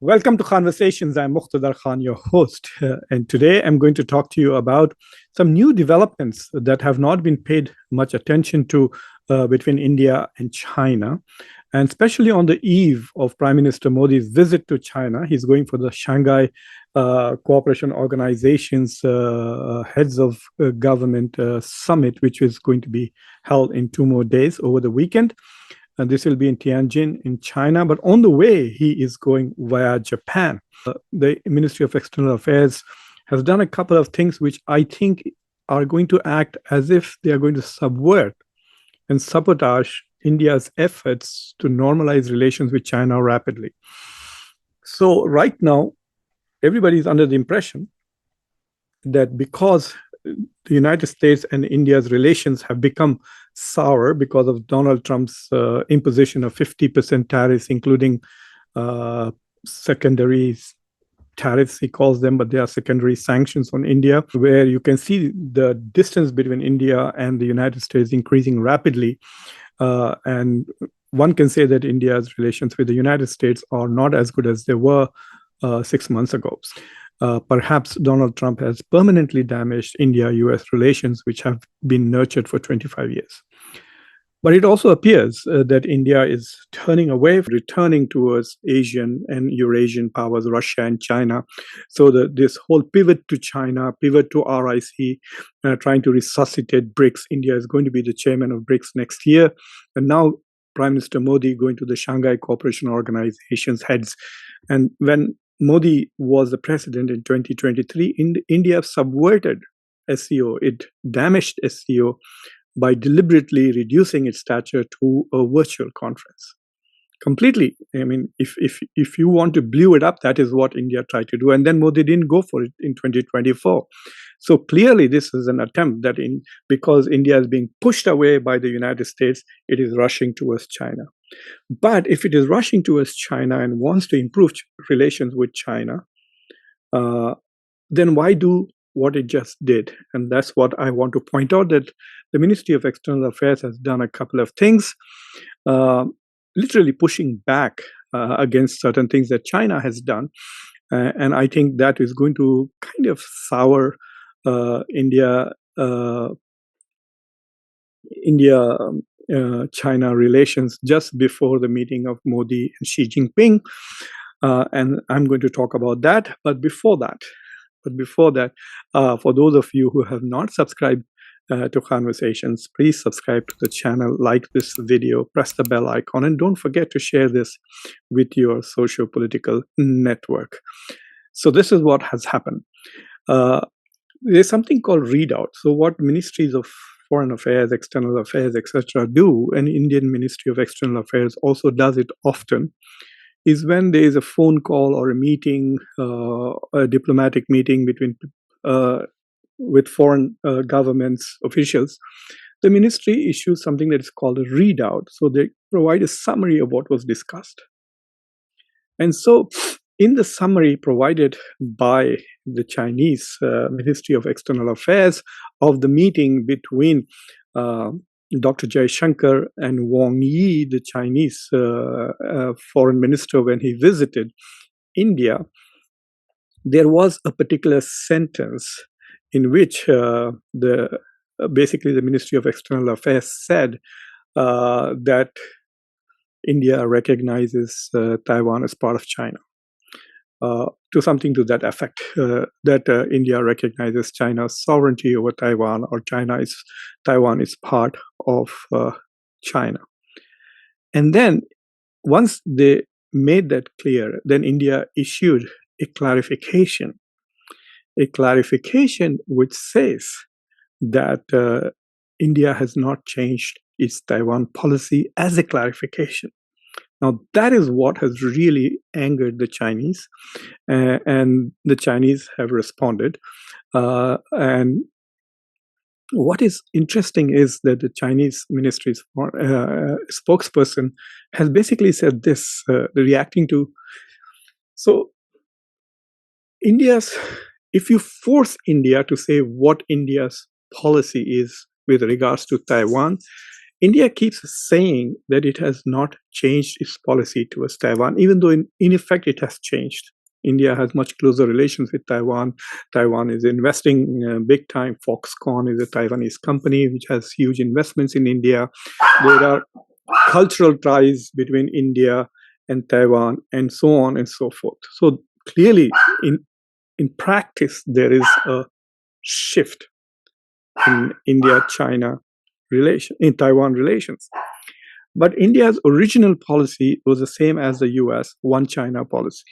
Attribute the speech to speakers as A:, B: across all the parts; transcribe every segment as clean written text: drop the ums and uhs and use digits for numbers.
A: Welcome to Conversations. I'm Muqtadar Khan, your host. And today I'm going to talk to you about some new developments that have not been paid much attention to between India and China. And especially on the eve of Prime Minister Modi's visit to China, he's going for the Shanghai Cooperation Organization's Heads of Government Summit, which is going to be held in 2 more days over the weekend. And this will be in Tianjin in China. But on the way, he is going via Japan. The Ministry of External Affairs has done a couple of things which I think are going to act as if they are going to subvert and sabotage India's efforts to normalize relations with China rapidly. So right now, everybody is under the impression that because the United States and India's relations have become sour because of Donald Trump's imposition of 50% tariffs, including secondary tariffs, he calls them, but they are secondary sanctions on India, where you can see the distance between India and the United States increasing rapidly. And one can say that India's relations with the United States are not as good as they were 6 months ago. Perhaps Donald Trump has permanently damaged India-US relations, which have been nurtured for 25 years. But it also appears that India is turning away, returning towards Asian and Eurasian powers, Russia and China. So this whole pivot to China, pivot to RIC, trying to resuscitate BRICS. India is going to be the chairman of BRICS next year. And now Prime Minister Modi going to the Shanghai Cooperation Organization's heads. And when Modi was the president in 2023, India subverted SCO. It damaged SCO by deliberately reducing its stature to a virtual conference. Completely. I mean, if you want to blew it up, that is what India tried to do. And then Modi didn't go for it in 2024. So clearly, this is an attempt that because India is being pushed away by the United States, it is rushing towards China. But if it is rushing towards China and wants to improve relations with China, then why do what it just did? And that's what I want to point out, that the Ministry of External Affairs has done a couple of things, literally pushing back against certain things that China has done. And I think that is going to kind of sour China relations just before the meeting of Modi and Xi Jinping. And I'm going to talk about that. But before that, for those of you who have not subscribed to Conversations, please subscribe to the channel, like this video, press the bell icon, and don't forget to share this with your socio-political network. So this is what has happened. There's something called readout. So what ministries of Foreign Affairs, External Affairs, etc. do, and Indian Ministry of External Affairs also does it often, is when there is a phone call or a meeting, a diplomatic meeting with foreign governments officials, the ministry issues something that is called a readout. So they provide a summary of what was discussed. And so in the summary provided by the Chinese Ministry of External Affairs of the meeting between Dr. Jaishankar and Wang Yi, the Chinese foreign minister, when he visited India, there was a particular sentence in which basically the Ministry of External Affairs said that India recognizes Taiwan as part of China. To something to that effect, that India recognizes China's sovereignty over Taiwan, or Taiwan is part of China. And then once they made that clear, then India issued a clarification which says that India has not changed its Taiwan policy as a clarification. Now, that is what has really angered the Chinese, and the Chinese have responded. And what is interesting is that the Chinese ministry's spokesperson has basically said this, reacting to, so if you force India to say what India's policy is with regards to Taiwan, India keeps saying that it has not changed its policy towards Taiwan, even though in effect it has changed. India has much closer relations with Taiwan. Taiwan is investing big time. Foxconn is a Taiwanese company which has huge investments in India. There are cultural ties between India and Taiwan, and so on and so forth. So clearly, in practice, there is a shift in India-China relation, in Taiwan relations. But India's original policy was the same as the US One China policy.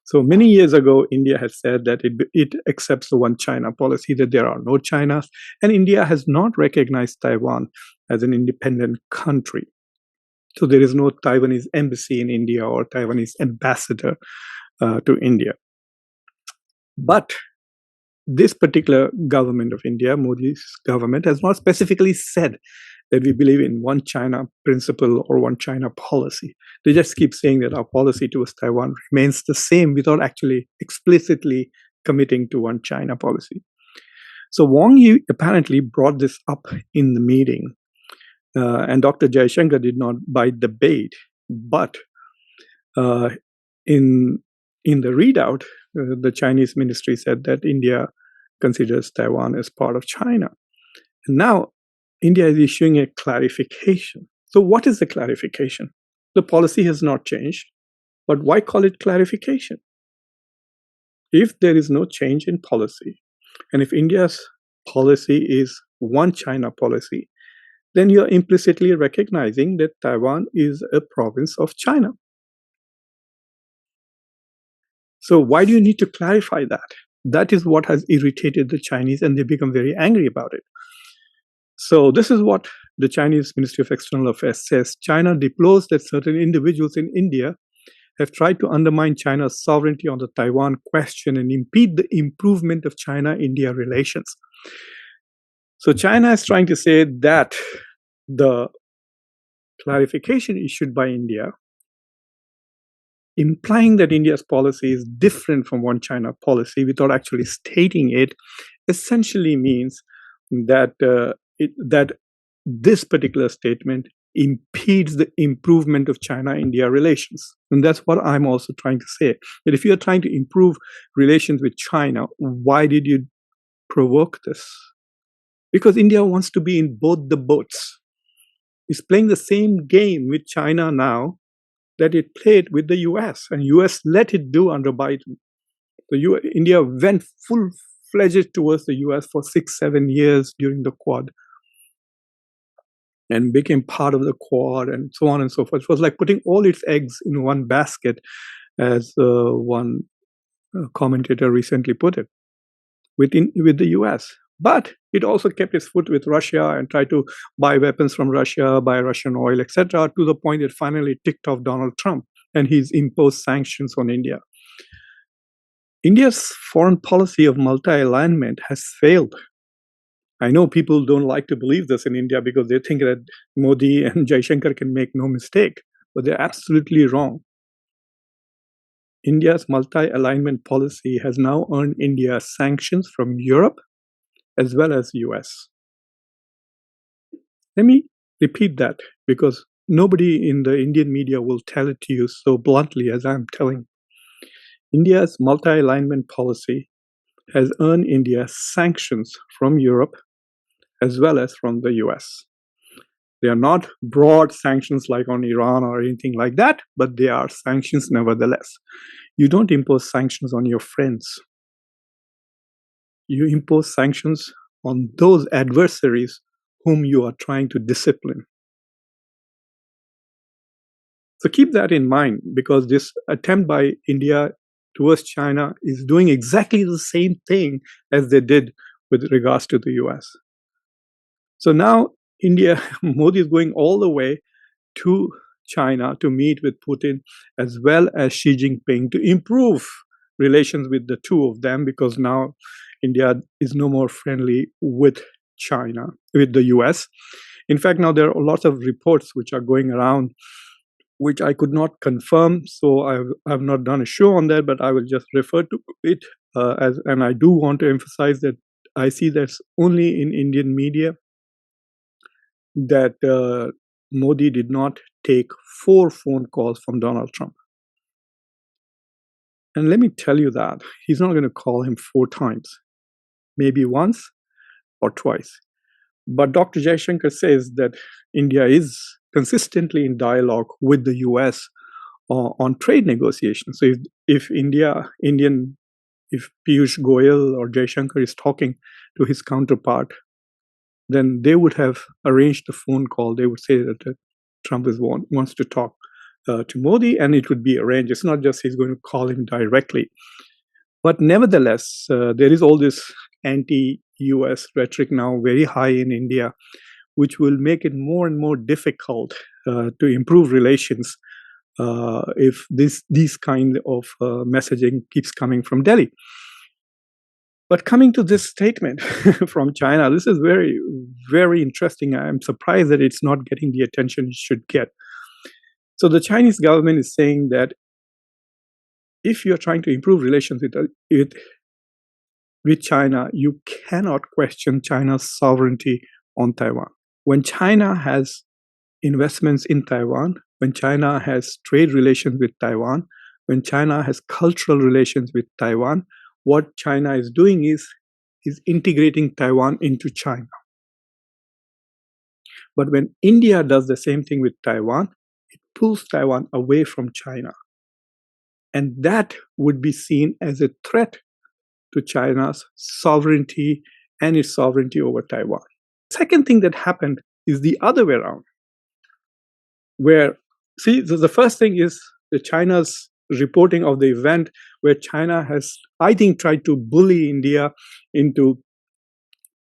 A: So many years ago, India had said that it accepts the One China policy, that there are no Chinas, and India has not recognized Taiwan as an independent country. So there is no Taiwanese embassy in India or Taiwanese ambassador to India. But this particular government of India, Modi's government, has not specifically said that we believe in One China principle or One China policy. They just keep saying that our policy towards Taiwan remains the same without actually explicitly committing to One China policy. So Wang Yi apparently brought this up in the meeting, and Dr. Jaishankar did not bite the bait. But in the readout, the Chinese ministry said that India considers Taiwan as part of China. And now India is issuing a clarification. So what is the clarification? The policy has not changed, but why call it clarification? If there is no change in policy, and if India's policy is One China policy, then you're implicitly recognizing that Taiwan is a province of China. So why do you need to clarify that? That is what has irritated the Chinese, and they become very angry about it. So this is what the Chinese Ministry of External Affairs says. China deplores that certain individuals in India have tried to undermine China's sovereignty on the Taiwan question and impede the improvement of China-India relations. So China is trying to say that the clarification issued by India, implying that India's policy is different from One China policy without actually stating it, essentially means that that this particular statement impedes the improvement of China-India relations. And that's what I'm also trying to say. That if you're trying to improve relations with China, why did you provoke this? Because India wants to be in both the boats. It's playing the same game with China now that it played with the US, and US let it do under Biden. India went full-fledged towards the US for 6-7 years during the Quad, and became part of the Quad, and so on and so forth. It was like putting all its eggs in one basket, as one commentator recently put it, with the US. But it also kept its foot with Russia and tried to buy weapons from Russia, buy Russian oil, etc., to the point it finally ticked off Donald Trump, and he's imposed sanctions on India. India's foreign policy of multi-alignment has failed. I know people don't like to believe this in India because they think that Modi and Jaishankar can make no mistake, but they're absolutely wrong. India's multi-alignment policy has now earned India sanctions from Europe as well as US. Let me repeat that, because nobody in the Indian media will tell it to you so bluntly as I'm telling. India's multi-alignment policy has earned India sanctions from Europe as well as from the US. They are not broad sanctions like on Iran or anything like that, but they are sanctions nevertheless. You don't impose sanctions on your friends. You impose sanctions on those adversaries whom you are trying to discipline. So keep that in mind, because this attempt by India towards China is doing exactly the same thing as they did with regards to the US. So now Modi is going all the way to China to meet with Putin as well as Xi Jinping to improve relations with the two of them, because now India is no more friendly with China, with the US. In fact, now there are lots of reports which are going around, which I could not confirm, so I have not done a show on that, but I will just refer to it and I do want to emphasize that I see that's only in Indian media. that Modi did not take 4 phone calls from Donald Trump. And let me tell you that he's not going to call him 4 times, maybe once or twice. But Dr. Jaishankar says that India is consistently in dialogue with the US on trade negotiations. So if Piyush Goyal or Jaishankar is talking to his counterpart, then they would have arranged a phone call. They would say that Trump wants to talk to Modi, and it would be arranged. It's not just he's going to call him directly. But nevertheless, there is all this anti-US rhetoric now very high in India, which will make it more and more difficult to improve relations if these kind of messaging keeps coming from Delhi. But coming to this statement from China, this is very, very interesting. I'm surprised that it's not getting the attention it should get. So the Chinese government is saying that if you're trying to improve relations with China, you cannot question China's sovereignty on Taiwan. When China has investments in Taiwan, when China has trade relations with Taiwan, when China has cultural relations with Taiwan, what China is doing is integrating Taiwan into China. But when India does the same thing with Taiwan, it pulls Taiwan away from China. And that would be seen as a threat to China's sovereignty and its sovereignty over Taiwan. Second thing that happened is the other way around, where, see, the first thing is the China's reporting of the event where China has, I think, tried to bully India into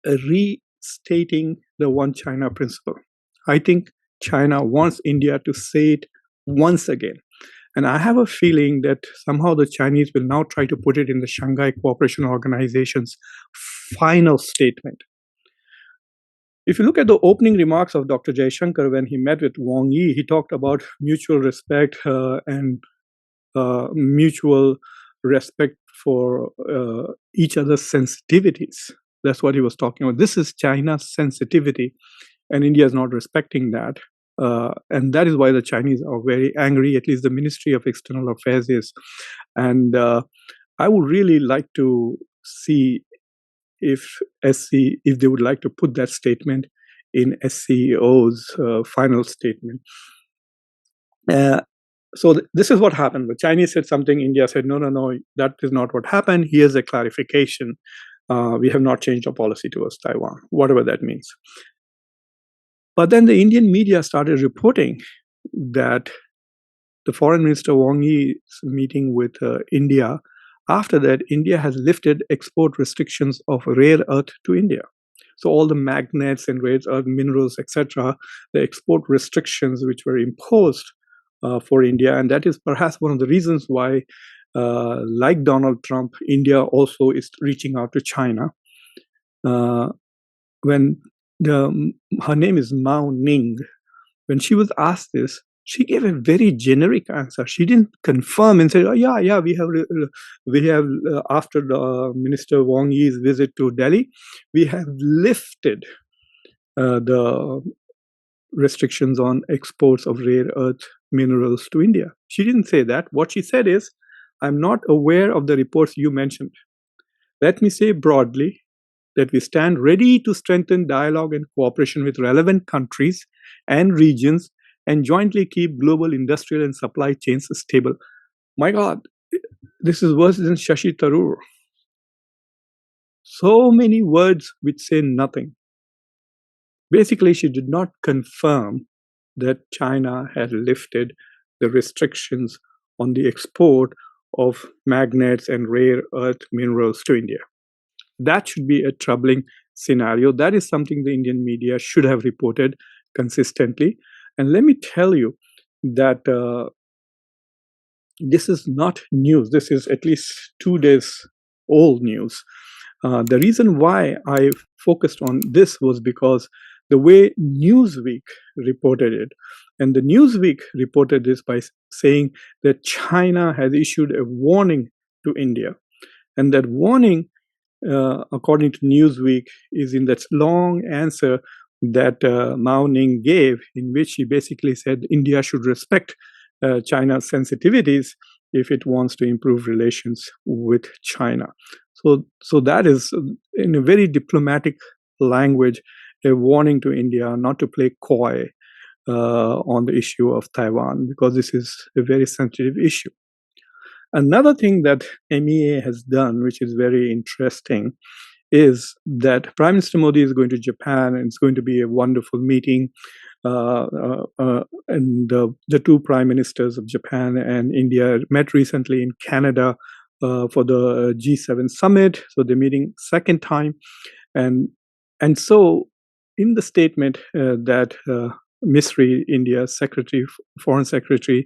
A: restating the One China principle. I think China wants India to say it once again. And I have a feeling that somehow the Chinese will now try to put it in the Shanghai Cooperation Organization's final statement. If you look at the opening remarks of Dr. Jaishankar when he met with Wang Yi, he talked about mutual respect and mutual respect for each other's sensitivities. That's what he was talking about. This is China's sensitivity, and India is not respecting that. And that is why the Chinese are very angry, at least the Ministry of External Affairs is. And I would really like to see if they would like to put that statement in SCO's final statement. So this is what happened. The Chinese said something, India said, no, that is not what happened. Here's a clarification. We have not changed our policy towards Taiwan, whatever that means. But then the Indian media started reporting that the Foreign Minister Wang Yi's meeting with India, after that, India has lifted export restrictions of rare earth to India. So all the magnets and rare earth minerals, etc., the export restrictions which were imposed for India, and that is perhaps one of the reasons why, like Donald Trump, India also is reaching out to China. When her name is Mao Ning, when she was asked this, she gave a very generic answer. She didn't confirm and say, "Oh yeah, we have after the Minister Wang Yi's visit to Delhi, we have lifted the restrictions on exports of rare earth minerals to India." She didn't say that. What she said is, "I'm not aware of the reports you mentioned. Let me say broadly that we stand ready to strengthen dialogue and cooperation with relevant countries and regions and jointly keep global industrial and supply chains stable." My God, this is worse than Shashi Tharoor. So many words which say nothing. Basically, she did not confirm that China had lifted the restrictions on the export of magnets and rare earth minerals to India. That should be a troubling scenario. That is something the Indian media should have reported consistently. And let me tell you that this is not news. This is at least 2 days old news. The reason why I focused on this was because the way Newsweek reported it, and the Newsweek reported this by saying that China has issued a warning to India. And that warning, according to Newsweek, is in that long answer that Mao Ning gave, in which he basically said India should respect China's sensitivities if it wants to improve relations with China. So that is, in a very diplomatic language, a warning to India not to play coy on the issue of Taiwan, because this is a very sensitive issue. Another thing that MEA has done, which is very interesting, is that Prime Minister Modi is going to Japan, and it's going to be a wonderful meeting. And the two prime ministers of Japan and India met recently in Canada for the G7 summit. So they're meeting second time, and so in the statement that Misri, India's foreign secretary,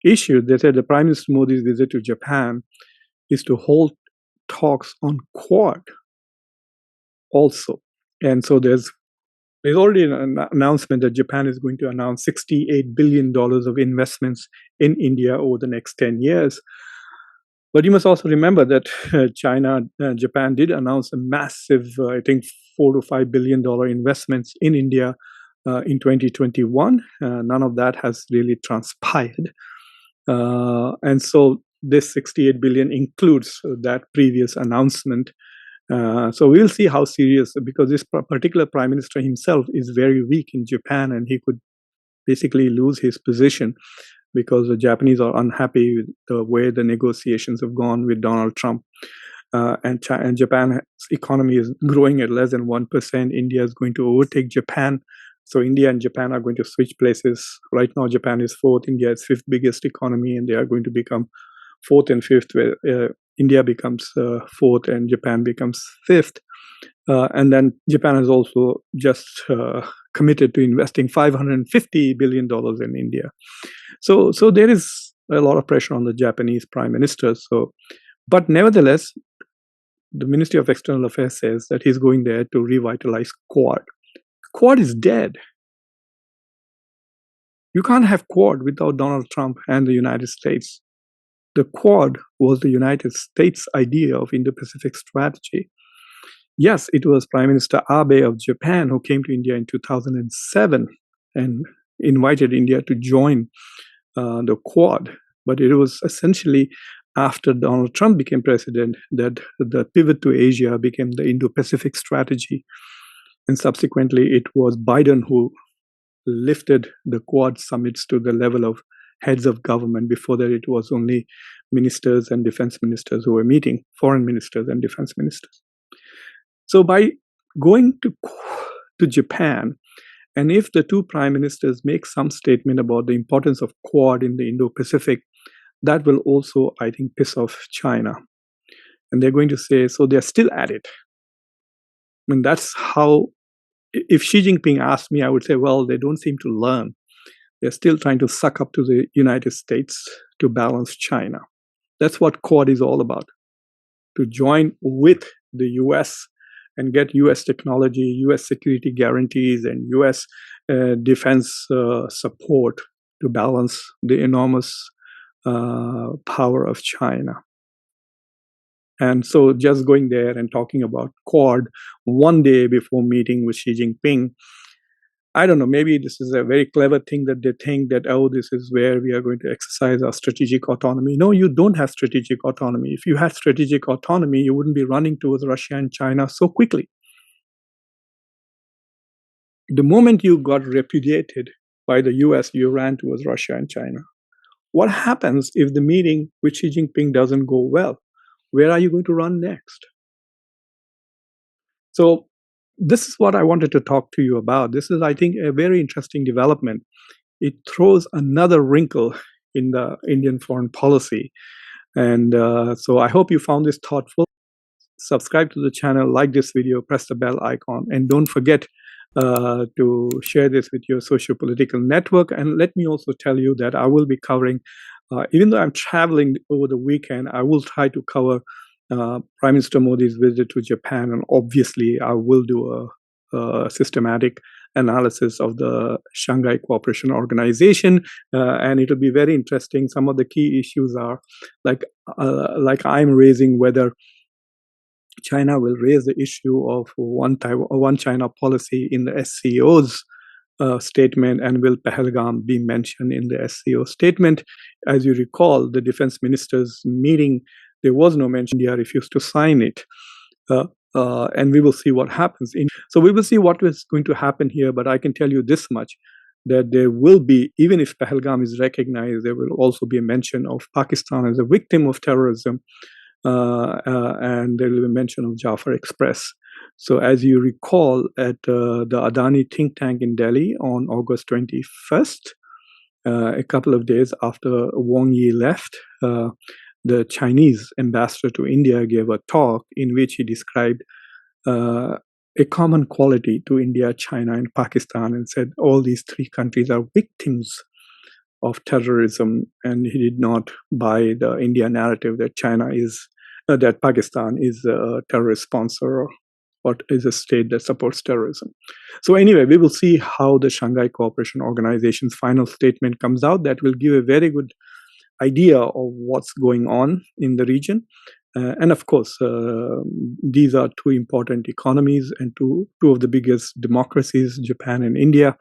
A: issued, they said the Prime Minister Modi's visit to Japan is to hold talks on Quad also. And so there's already an announcement that Japan is going to announce $68 billion of investments in India over the next 10 years. But you must also remember that Japan did announce a massive, I think, $4 to $5 billion investments in India in 2021. None of that has really transpired. And so this 68 billion includes that previous announcement. So we'll see how serious, because this particular prime minister himself is very weak in Japan, and he could basically lose his position because the Japanese are unhappy with the way the negotiations have gone with Donald Trump. And Japan's economy is growing at less than 1%. India is going to overtake Japan. So India and Japan are going to switch places. Right now, Japan is fourth, India is fifth biggest economy, and they are going to become fourth and fifth, where India becomes fourth and Japan becomes fifth. And then Japan has also just committed to investing $550 billion in India. So there is a lot of pressure on the Japanese prime minister. But nevertheless, the Ministry of External Affairs says that he's going there to revitalize Quad. Quad is dead. You can't have Quad without Donald Trump and the United States. The Quad was the United States' idea of Indo-Pacific strategy. Yes, it was Prime Minister Abe of Japan who came to India in 2007 and invited India to join the Quad. But it was essentially after Donald Trump became president that the pivot to Asia became the Indo-Pacific strategy. And subsequently, it was Biden who lifted the Quad summits to the level of heads of government. Before that, it was only ministers and defense ministers who were meeting, foreign ministers and defense ministers. So by going to Japan, and if the two prime ministers make some statement about the importance of Quad in the Indo-Pacific, that will also, I think, piss off China. And they're going to say, so they're still at it. I mean, that's how, if Xi Jinping asked me, I would say, well, they don't seem to learn. They're still trying to suck up to the United States to balance China. That's what Quad is all about, to join with the US and get US technology, US security guarantees, and US defense support to balance the enormous power of China. And so just going there and talking about Quad one day before meeting with Xi Jinping, I don't know, maybe this is a very clever thing that they think that, oh, this is where we are going to exercise our strategic autonomy. No, you don't have strategic autonomy. If you had strategic autonomy, you wouldn't be running towards Russia and China so quickly. The moment you got repudiated by the US, you ran towards Russia and China. What happens if the meeting with Xi Jinping doesn't go well? Where are you going to run next? So this is what I wanted to talk to you about. This is, I think, a very interesting development. It throws another wrinkle in the Indian foreign policy. And so I hope you found this thoughtful. Subscribe to the channel, like this video, press the bell icon, and don't forget to share this with your socio-political network. And let me also tell you that I will be covering, even though I'm traveling over the weekend, I will try to cover Prime Minister Modi's visit to Japan, and obviously I will do a systematic analysis of the Shanghai Cooperation Organization, and it'll be very interesting. Some of the key issues are like I'm raising whether China will raise the issue of one China policy in the SCO's statement, and will Pahalgam be mentioned in the SCO statement? As you recall, the defense ministers' meeting, there was no mention. India refused to sign it. And we will see what happens. So we will see what is going to happen here, but I can tell you this much, that there will be, even if Pahalgam is recognized, there will also be a mention of Pakistan as a victim of terrorism, and there will be a mention of Jafar Express. So as you recall, at the Adani think tank in Delhi on August 21st, a couple of days after Wang Yi left, the Chinese ambassador to India gave a talk in which he described a common quality to India, China, and Pakistan, and said all these three countries are victims of terrorism, and he did not buy the India narrative that that Pakistan is a terrorist sponsor or what is a state that supports terrorism. So anyway, we will see how the Shanghai Cooperation Organization's final statement comes out. That will give a very good idea of what's going on in the region. And of course, these are two important economies and two of the biggest democracies, Japan and India.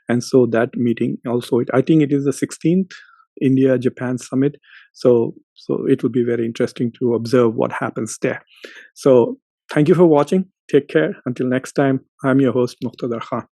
A: And so that meeting also, I think it is the 16th India-Japan summit. So it will be very interesting to observe what happens there. So thank you for watching. Take care. Until next time, I'm your host, Muqtadar Khan.